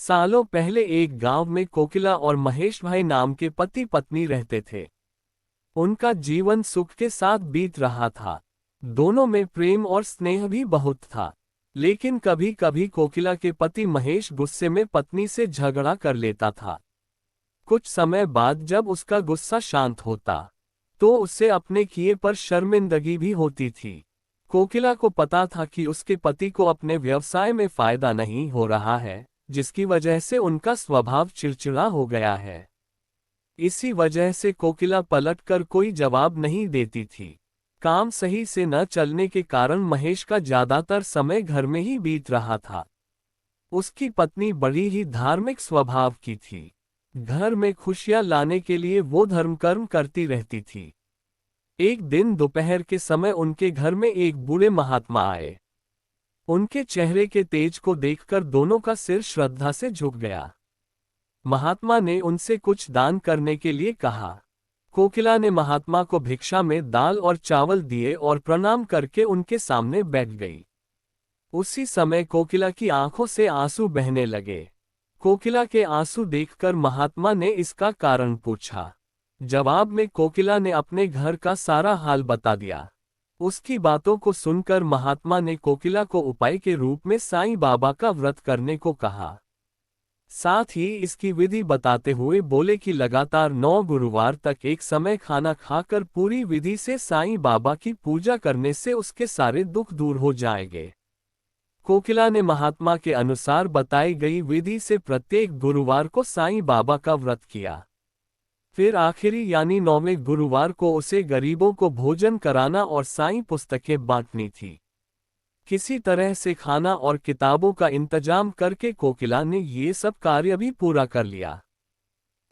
सालों पहले एक गांव में कोकिला और महेश भाई नाम के पति पत्नी रहते थे। उनका जीवन सुख के साथ बीत रहा था। दोनों में प्रेम और स्नेह भी बहुत था। लेकिन कभी कभी कोकिला के पति महेश गुस्से में पत्नी से झगड़ा कर लेता था। कुछ समय बाद जब उसका गुस्सा शांत होता तो उससे अपने किए पर शर्मिंदगी भी होती थी। कोकिला को पता था कि उसके पति को अपने व्यवसाय में फायदा नहीं हो रहा है, जिसकी वजह से उनका स्वभाव चिड़चिड़ा हो गया है। इसी वजह से कोकिला पलटकर कोई जवाब नहीं देती थी। काम सही से न चलने के कारण महेश का ज्यादातर समय घर में ही बीत रहा था। उसकी पत्नी बड़ी ही धार्मिक स्वभाव की थी। घर में खुशियां लाने के लिए वो धर्म कर्म करती रहती थी। एक दिन दोपहर के समय उनके घर में एक बूढ़े महात्मा आए। उनके चेहरे के तेज को देखकर दोनों का सिर श्रद्धा से झुक गया। महात्मा ने उनसे कुछ दान करने के लिए कहा। कोकिला ने महात्मा को भिक्षा में दाल और चावल दिए और प्रणाम करके उनके सामने बैठ गई। उसी समय कोकिला की आंखों से आंसू बहने लगे। कोकिला के आंसू देखकर महात्मा ने इसका कारण पूछा। जवाब में कोकिला ने अपने घर का सारा हाल बता दिया। उसकी बातों को सुनकर महात्मा ने कोकिला को उपाय के रूप में साईं बाबा का व्रत करने को कहा। साथ ही इसकी विधि बताते हुए बोले कि लगातार 9 गुरुवार तक एक समय खाना खाकर पूरी विधि से साईं बाबा की पूजा करने से उसके सारे दुख दूर हो जाएंगे। कोकिला ने महात्मा के अनुसार बताई गई विधि से प्रत्येक गुरुवार को साईं बाबा का व्रत किया। फिर आखिरी यानी 9वें गुरुवार को उसे गरीबों को भोजन कराना और साईं पुस्तकें बांटनी थी। किसी तरह से खाना और किताबों का इंतजाम करके कोकिला ने ये सब कार्य भी पूरा कर लिया।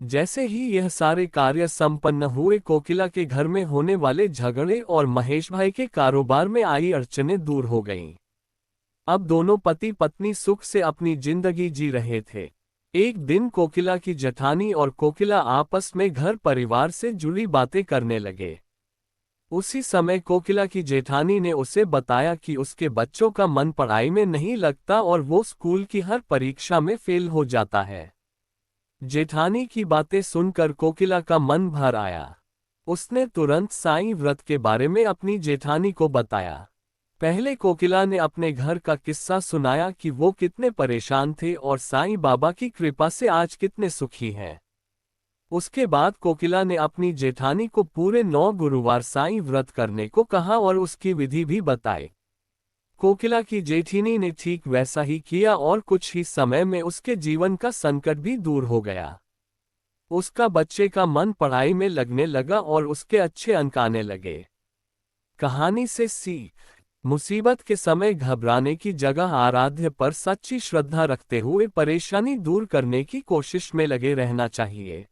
जैसे ही यह सारे कार्य संपन्न हुए, कोकिला के घर में होने वाले झगड़े और महेश भाई के कारोबार में आई अड़चनें दूर हो गईं। अब दोनों पति पत्नी सुख से अपनी जिंदगी जी रहे थे। एक दिन कोकिला की जेठानी और कोकिला आपस में घर परिवार से जुड़ी बातें करने लगे। उसी समय कोकिला की जेठानी ने उसे बताया कि उसके बच्चों का मन पढ़ाई में नहीं लगता और वो स्कूल की हर परीक्षा में फेल हो जाता है। जेठानी की बातें सुनकर कोकिला का मन भर आया। उसने तुरंत साईं व्रत के बारे में अपनी जेठानी को बताया। पहले कोकिला ने अपने घर का किस्सा सुनाया कि वो कितने परेशान थे और साईं बाबा की कृपा से आज कितने सुखी हैं। उसके बाद कोकिला ने अपनी जेठानी को पूरे 9 गुरुवार साईं व्रत करने को कहा और उसकी विधि भी बताई। कोकिला की जेठिनी ने ठीक वैसा ही किया और कुछ ही समय में उसके जीवन का संकट भी दूर हो गया। उसका बच्चे का मन पढ़ाई में लगने लगा और उसके अच्छे अंक आने लगे। कहानी से सीख: मुसीबत के समय घबराने की जगह आराध्य पर सच्ची श्रद्धा रखते हुए परेशानी दूर करने की कोशिश में लगे रहना चाहिए।